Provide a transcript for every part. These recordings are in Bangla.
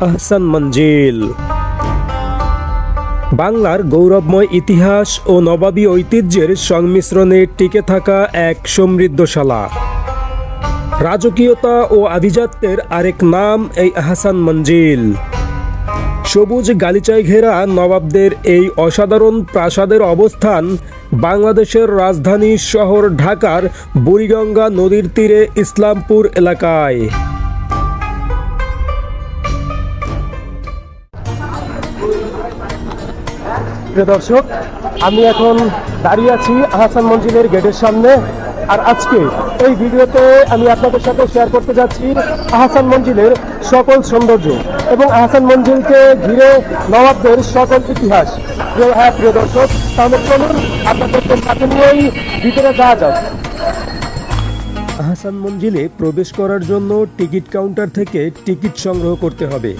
আহসান মঞ্জিল বাংলার গৌরবময় ইতিহাস ও নবাবী ঐতিহ্যের সংমিশ্রণে টিকে থাকা এক সমৃদ্ধশালা। রাজকীয়তা ও আভিজাত্যের আরেক নাম এই আহসান মঞ্জিল। সবুজ গালিচায় ঘেরা নবাবদের এই অসাধারণ প্রাসাদের অবস্থান বাংলাদেশের রাজধানী শহর ঢাকার বুড়িগঙ্গা নদীর তীরে ইসলামপুর এলাকায়। প্রিয় দর্শক, আমি এখন দাঁড়িয়ে আছি আহসান মঞ্জিলের গেটের সামনে। আর আজকে এই ভিডিওতে আমি আপনাদের সাথে শেয়ার করতে যাচ্ছি আহসান মঞ্জিলের সকল সৌন্দর্য এবং আহসান মঞ্জিলকে ঘিরে নবাবদের সকল ইতিহাস। প্রিয় দর্শক, তাহলে চলুন আপনাদেরকে সাথে নিয়েই ভিতরে যাওয়া যাক। আহসান মঞ্জিলে প্রবেশ করার জন্য টিকিট কাউন্টার থেকে টিকিট সংগ্রহ করতে হবে।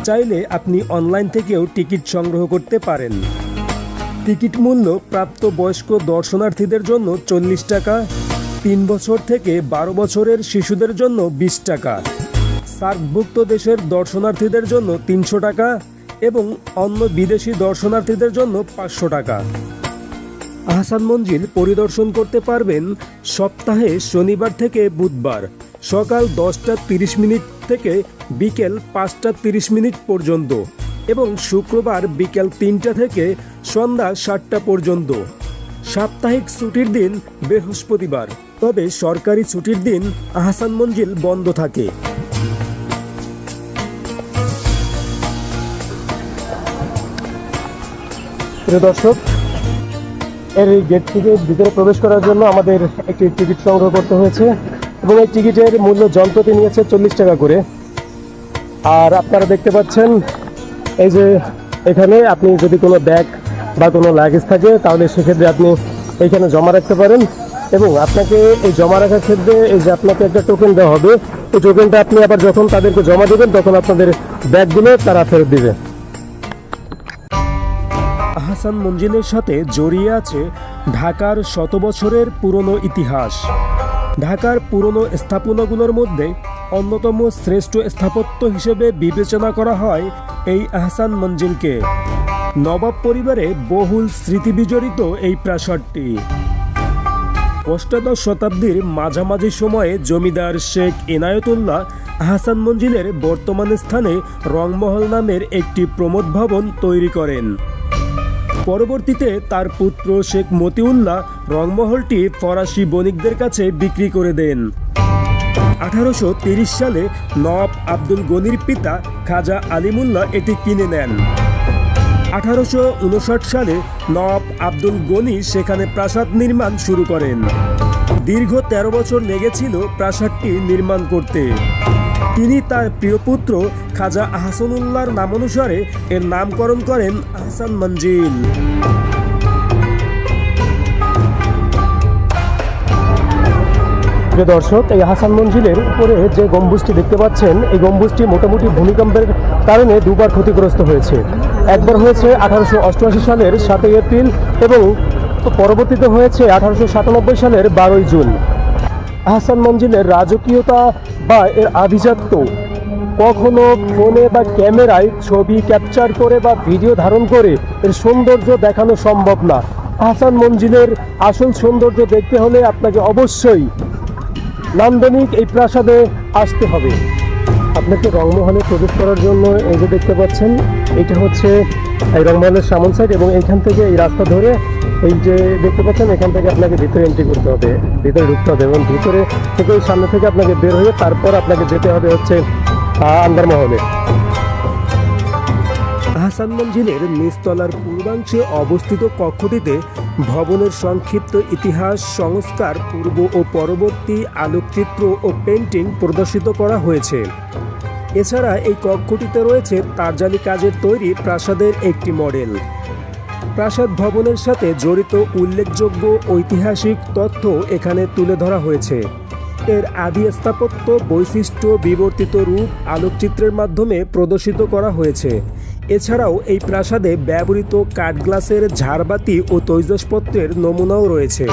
চাইলে আপনি অনলাইন থেকেও টিকিট সংগ্রহ করতে পারেন। টিকিট মূল্য প্রাপ্ত বয়স্ক দর্শনার্থীদের জন্য 40 টাকা, 3 বছর থেকে 12 বছরের শিশুদের জন্য 20 টাকা, সার্কভুক্ত দেশের দর্শনার্থীদের জন্য 300 টাকা এবং অন্য বিদেশি দর্শনার্থীদের জন্য 500 টাকা। আহসান মঞ্জিল পরিদর্শন করতে পারবেন সপ্তাহে শনিবার থেকে বুধবার সকাল 10:30 থেকে বিকেল 5:30 পর্যন্ত এবং শুক্রবার বিকেল 3টা থেকে সন্ধ্যা 7টা পর্যন্ত। সাপ্তাহিক ছুটির দিন বৃহস্পতিবার, তবে সরকারি ছুটির দিন আহসান মঞ্জিল বন্ধ থাকে। প্রিয় দর্শক, এর এই গেট থেকে ভিতরে প্রবেশ করার জন্য আমাদের একটি টিকিট সংগ্রহ করতে হয়েছে এবং এই টিকিটের মূল্য জনপ্রতি নিয়েছে 40 টাকা করে। আর আপনারা দেখতে পাচ্ছেন এই যে এখানে আপনি যদি কোনো ব্যাগ বা কোনো লাগেজ থাকে তাহলে সেক্ষেত্রে আপনি এইখানে জমা রাখতে পারেন এবং আপনাকে এই জমা রাখার ক্ষেত্রে এই যে আপনাকে একটা টোকেন দেওয়া হবে, এই টোকেনটা আপনি আবার যখন তাদেরকে জমা দেবেন তখন আপনাদের ব্যাগগুলো তারা ফেরত দিবে। আহসান মঞ্জিলের সাথে জড়িয়ে আছে ঢাকার 100 বছরের পুরনো ইতিহাস। ঢাকার পুরনো স্থাপনাগুলোর মধ্যে অন্যতম শ্রেষ্ঠ স্থাপত্য হিসেবে বিবেচনা করা হয় এই আহসান মঞ্জিলকে। নবাব পরিবারে বহুল স্মৃতি বিজড়িত এই প্রাসাদটি অষ্টাদশ শতাব্দীর মাঝামাঝি সময়ে জমিদার শেখ ইনায়েতুল্লাহ আহসান মঞ্জিলের বর্তমান স্থানে রংমহল নামের একটি প্রমোদ ভবন তৈরি করেন। পরবর্তীতে তার পুত্র শেখ মতিউল্লাহ রংমহলটি ফরাসি বণিকদের কাছে বিক্রি করে দেন। 1830 সালে নবাব আব্দুল গনির পিতা খাজা আলিমুল্লাহ এটি কিনে নেন। 1859 সালে নবাব আব্দুল গনি সেখানে প্রাসাদ নির্মাণ শুরু করেন। দীর্ঘ 13 বছর লেগেছিল প্রাসাদটি নির্মাণ করতে। তিনি তার প্রিয় পুত্র খাজা আহসানুল্লাহর নামানুসারে এর নামকরণ করেন আহসান মঞ্জিল। প্রিয় দর্শক, এই আহসান মঞ্জিলের উপরে যে গম্বুজটি দেখতে পাচ্ছেন, এই গম্বুজটি মোটামুটি ভূমিকম্পের কারণে দুবার ক্ষতিগ্রস্ত হয়েছে। একবার হয়েছে 1888 সালের 7 এপ্রিল এবং পরবর্তীতে হয়েছে 1897 সালের 12 জুন। আহসান মঞ্জিলের রাজকীয়তা বা এর আভিজাত্য কখনো ফোনে বা ক্যামেরায় ছবি ক্যাপচার করে বা ভিডিও ধারণ করে এর সৌন্দর্য দেখানো সম্ভব না। আহসান মঞ্জিলের আসল সৌন্দর্য দেখতে হলে আপনাকে অবশ্যই নান্দনিক এই প্রাসাদে আসতে হবে। আপনাকে রংমহলে প্রবেশ করার জন্য এই যে দেখতে পাচ্ছেন, এটা হচ্ছে এই রংমহলের সামন সাইড এবং এইখান থেকে এই রাস্তা ধরে এই যে দেখতে পাচ্ছেন এখান থেকে আপনাকে ভিতরে এন্ট্রি করতে হবে, ভিতরে ঢুকতে হবে এবং ভিতরে থেকে ওই সামনে থেকে আপনাকে বের হয়ে তারপর আপনাকে যেতে হবে হচ্ছে আন্দারমহলে। আহসান মঞ্জিলের নিচতলার পূর্বাংশে অবস্থিত কক্ষটিতে ভবনের সংক্ষিপ্ত ইতিহাস, সংস্কার, পূর্ব ও পরবর্তী আলোকচিত্র ও পেন্টিং প্রদর্শিত করা হয়েছে। এছাড়া এই কক্ষটিতে রয়েছে তারজালি কাজের তৈরি প্রাসাদের একটি মডেল। প্রাসাদ ভবনের সাথে জড়িত উল্লেখযোগ্য ঐতিহাসিক তথ্য এখানে তুলে ধরা হয়েছে। এর আদি স্থাপত্য বৈশিষ্ট্য, বিবর্তিত রূপ আলোকচিত্রের মাধ্যমে প্রদর্শিত করা হয়েছে। এছাড়াও এই প্রাসাদে ব্যবহৃত কাঠগ্লাসের ঝাড়বাতি ও তৈজসপত্রের নমুনাও রয়েছে।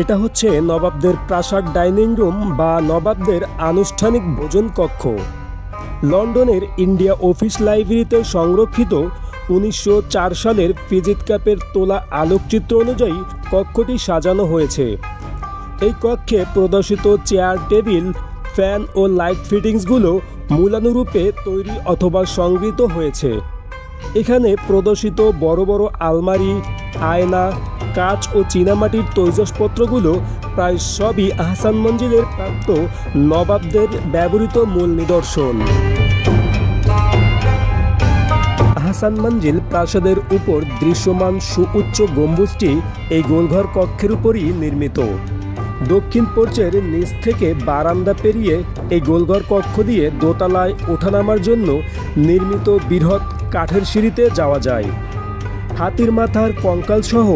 এটা হচ্ছে নবাবদের প্রাসাদ ডাইনিং রুম বা নবাবদের আনুষ্ঠানিক ভোজন কক্ষ। লন্ডনের ইন্ডিয়া অফিস লাইব্রেরিতে সংরক্ষিত 1904 সালের ফিজিত কাপের তোলা আলোকচিত্র অনুযায়ী কক্ষটি সাজানো হয়েছে। এই কক্ষে প্রদর্শিত চেয়ার, টেবিল, ফ্যান ও লাইট ফিটিংসগুলো মূলানুরূপে তৈরি অথবা সংগৃহীত হয়েছে। এখানে প্রদর্শিত বড় বড় আলমারি, আয়না, কাঁচ ও চীনামাটির তৈজসপত্রগুলো প্রায় সবই আহসান মঞ্জিলের প্রাপ্ত নবাবদের ব্যবহৃত মূল নিদর্শন। আহসান মঞ্জিল প্রাসাদের উপর দৃশ্যমান সুউচ্চ গম্বুজটি এই গোলঘর কক্ষের উপরই নির্মিত। দক্ষিণ পোর্চের নিচ থেকে বারান্দা পেরিয়ে এই গোলঘর কক্ষ দিয়ে দোতলায় ওঠানামার জন্য নির্মিত বৃহৎ কাঠের সিঁড়িতে যাওয়া যায়। হাতির মাথার কঙ্কাল সহ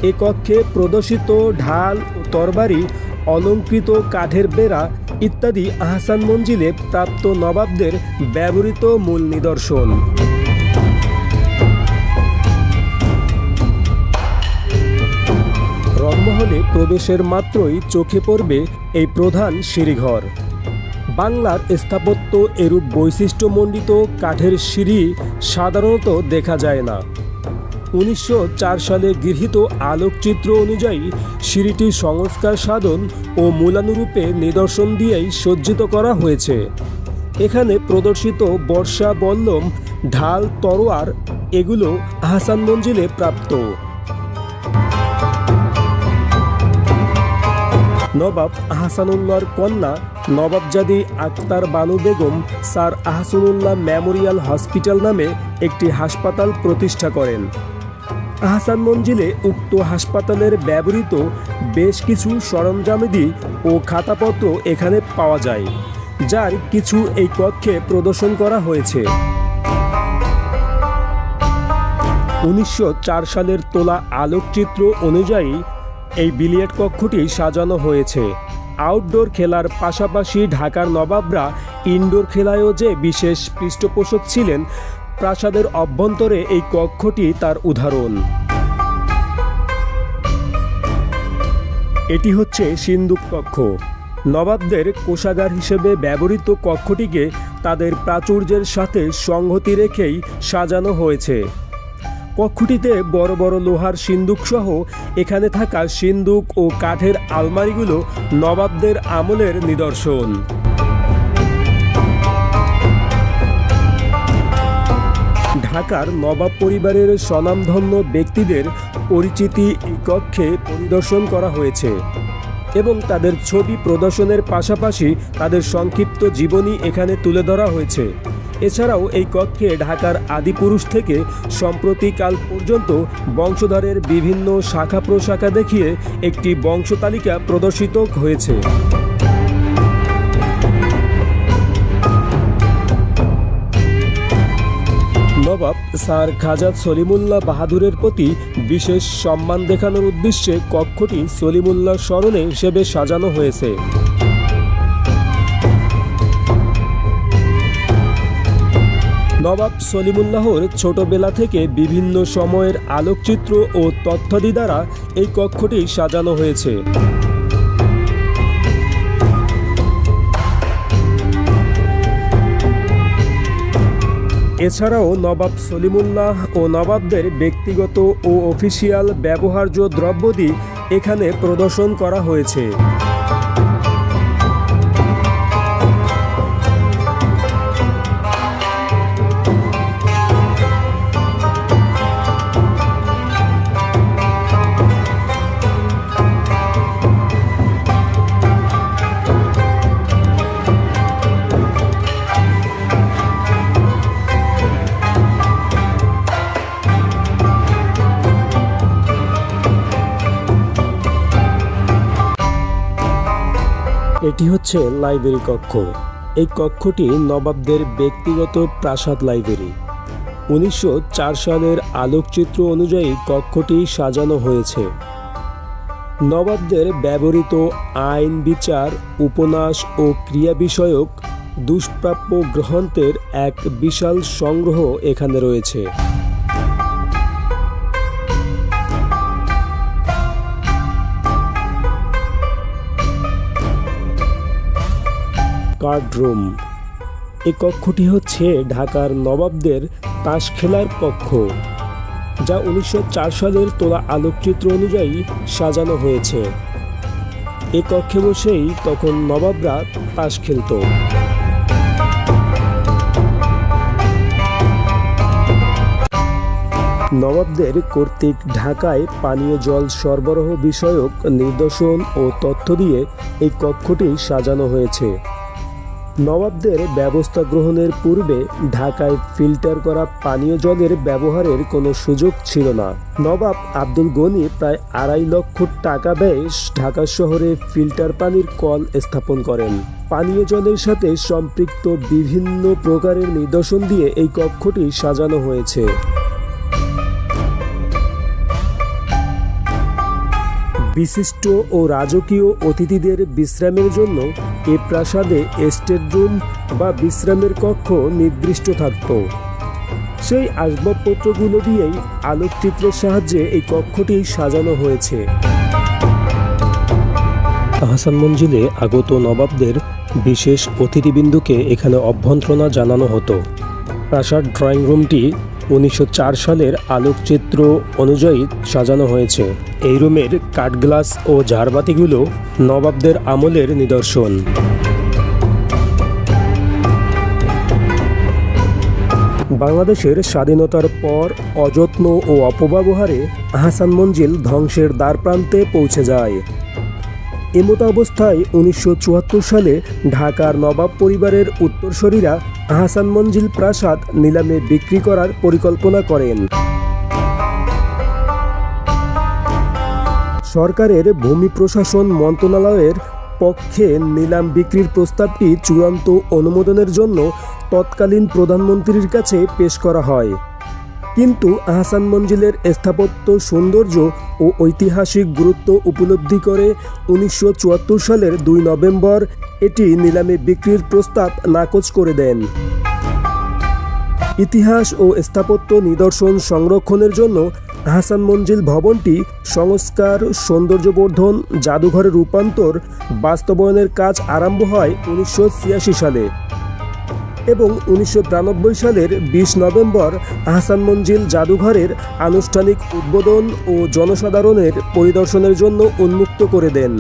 এ কক্ষে প্রদর্শিত ঢাল ও তরবারি, অলঙ্কৃত কাঠের বেড়া ইত্যাদি আহসান মঞ্জিলে প্রাপ্ত নবাবদের ব্যবহৃত মূল নিদর্শন। রংমহলে প্রবেশের মাত্রই চোখে পড়বে এই প্রধান সিঁড়িঘর। বাংলার স্থাপত্য এরূপ বৈশিষ্ট্যমণ্ডিত কাঠের সিঁড়ি সাধারণত দেখা যায় না। 1904 সালে গৃহীত আলোকচিত্র অনুযায়ী সিঁড়িটি সংস্কার সাধন ও মূলানুরূপে নিদর্শন দিয়েই সজ্জিত করা হয়েছে। এখানে প্রদর্শিত বর্ষা, বল্লম, ঢাল, তরোয়ার এগুলো আহসান মঞ্জিলে প্রাপ্ত। নবাব আহসানুল্লাহর কন্যা Nawabzadi Akhtar Banu Begum sir Ahsanullah memorial hospital নামে একটি হাসপাতাল প্রতিষ্ঠা করেন। আহসান মঞ্জিলে উক্ত হাসপাতালের ব্যবহৃত বেশ কিছু সরঞ্জামাদি ও খাতাপত্র এখানে পাওয়া যায়, যার কিছু এই কক্ষে প্রদর্শন করা হয়েছে। 1904 সালের তোলা আলোকচিত্র অনুযায়ী এই বিলিয়ার্ড কক্ষটি সাজানো হয়েছে। আউটডোর খেলার পাশাপাশি ঢাকার নবাবরা ইনডোর খেলায়ও যে বিশেষ পৃষ্ঠপোষক ছিলেন, প্রাসাদের অভ্যন্তরে এই কক্ষটি তার উদাহরণ। এটি হচ্ছে সিন্দুক কক্ষ। নবাবদের কোষাগার হিসেবে ব্যবহৃত কক্ষটিকে তাদের প্রাচুর্যের সাথে সংহতি রেখেই সাজানো হয়েছে। কক্ষটিতে বড় বড় লোহার সিন্দুক সহ এখানে থাকা সিন্দুক ও কাঠের আলমারিগুলো নবাবদের আমলের নিদর্শন। ঢাকার নবাব পরিবারের স্বনামধন্য ব্যক্তিদের পরিচিতি এই কক্ষে পরিদর্শন করা হয়েছে এবং তাদের ছবি প্রদর্শনের পাশাপাশি তাদের সংক্ষিপ্ত জীবনী এখানে তুলে ধরা হয়েছে। এছাড়াও এই কক্ষে ঢাকার আদিপুরুষ থেকে সম্প্রতিকাল পর্যন্ত বংশধরের বিভিন্ন শাখা প্রশাখা দেখিয়ে একটি বংশতালিকা প্রদর্শিত হয়েছে। নবাব স্যার খাজা সলিমুল্লাহ বাহাদুরের প্রতি বিশেষ সম্মান দেখানোর উদ্দেশ্যে কক্ষটি সলিমুল্লাহ স্মরণে হিসেবে সাজানো হয়েছে। নবাব সলিমুল্লাহর ছোটবেলা থেকে বিভিন্ন সময়ের আলোকচিত্র ও তথ্যাদি দ্বারা এই কক্ষটি সাজানো হয়েছে। এছাড়াও নবাব সলিমুল্লাহ ও নবাবদের ব্যক্তিগত ও অফিসিয়াল ব্যবহার্য দ্রব্যাদি এখানে প্রদর্শন করা হয়েছে। এটি হচ্ছে লাইব্রেরি কক্ষ। এই কক্ষটি নবাবদের ব্যক্তিগত প্রাসাদ লাইব্রেরি। 1904 সালের আলোকচিত্র অনুযায়ী কক্ষটি সাজানো হয়েছে। নবাবদের ব্যবহৃত আইন, বিচার, উপন্যাস ও ক্রিয়া বিষয়ক দুষ্প্রাপ্য গ্রন্থের এক বিশাল সংগ্রহ এখানে রয়েছে। Card room. এই কক্ষটি হচ্ছে ঢাকার নবাবদের তাস খেলার কক্ষ, যা 1904 সালের তোলা আলোকচিত্র অনুযায়ী সাজানো হয়েছে। এই কক্ষে বসেই তখন নবাবরা তাস খেলত। নবাবদের কর্তৃক ঢাকায় পানীয় জল সরবরাহ বিষয়ক নির্দেশন ও তথ্য দিয়ে এই কক্ষটি সাজানো হয়েছে। নবাবদের ব্যবস্থা গ্রহণের পূর্বে ঢাকায় ফিল্টার করা পানীয় জলের ব্যবহারের কোনো সুযোগ ছিল না। নবাব আব্দুল গনি প্রায় 2.5 লক্ষ টাকা ব্যয়ে ঢাকা শহরে ফিল্টার পানির কল স্থাপন করেন। পানীয় জলের সাথে সম্পৃক্ত বিভিন্ন প্রকারের নিদর্শন দিয়ে এই কক্ষটি সাজানো হয়েছে। বিশিষ্ট ও রাজকীয় অতিথিদের বিশ্রামের জন্য এ প্রাসাদে স্টেট রুম বা বিশ্রামের কক্ষ নির্দিষ্ট থাকত। সেই আসবাবপত্রগুলো দিয়েই আলোকচিত্রের সাহায্যে এই কক্ষটি সাজানো হয়েছে। আহসান মঞ্জিলে আগত নবাবদের বিশেষ অতিথিবৃন্দকে এখানে অভ্যর্থনা জানানো হতো। প্রাসাদ ড্রয়িং রুমটি 1904 সালের আলোকচিত্র অনুযায়ী সাজানো হয়েছে। এই রুমের কাঠগ্লাস ও ঝাড়বাতিগুলো নবাবদের আমলের নিদর্শন। বাংলাদেশের স্বাধীনতার পর অযত্ন ও অপব্যবহারে আহসান মঞ্জিল ধ্বংসের দ্বারপ্রান্তে পৌঁছে যায়। এমতো অবস্থায় 1974 সালে ঢাকার নবাব পরিবারের উত্তরসূরিরা আহসান মঞ্জিল প্রাসাদ নিলামে বিক্রি করার পরিকল্পনা করেন। সরকারের ভূমি প্রশাসন মন্ত্রণালয়ের পক্ষে নিলাম বিক্রির প্রস্তাবটি চূড়ান্ত অনুমোদনের জন্য তৎকালীন প্রধানমন্ত্রীর কাছে পেশ করা হয়। কিন্তু আহসান মঞ্জিলের স্থাপত্য সৌন্দর্য ও ঐতিহাসিক গুরুত্ব উপলব্ধি করে 1974 সালের 2 নভেম্বর এটি নিলামে বিক্রির প্রস্তাব নাকচ করে দেন। ইতিহাস ও স্থাপত্য নিদর্শন সংরক্ষণের জন্য আহসান মঞ্জিল ভবনটি সংস্কার, সৌন্দর্যবর্ধন, জাদুঘরে রূপান্তর বাস্তবায়নের কাজ আরম্ভ হয় 1986 সালে এবং 1992 সালের 20 নভেম্বর আহসান মঞ্জিল জাদুঘরের আনুষ্ঠানিক উদ্বোধন ও জনসাধারণের পরিদর্শনের জন্য উন্মুক্ত করে দেন।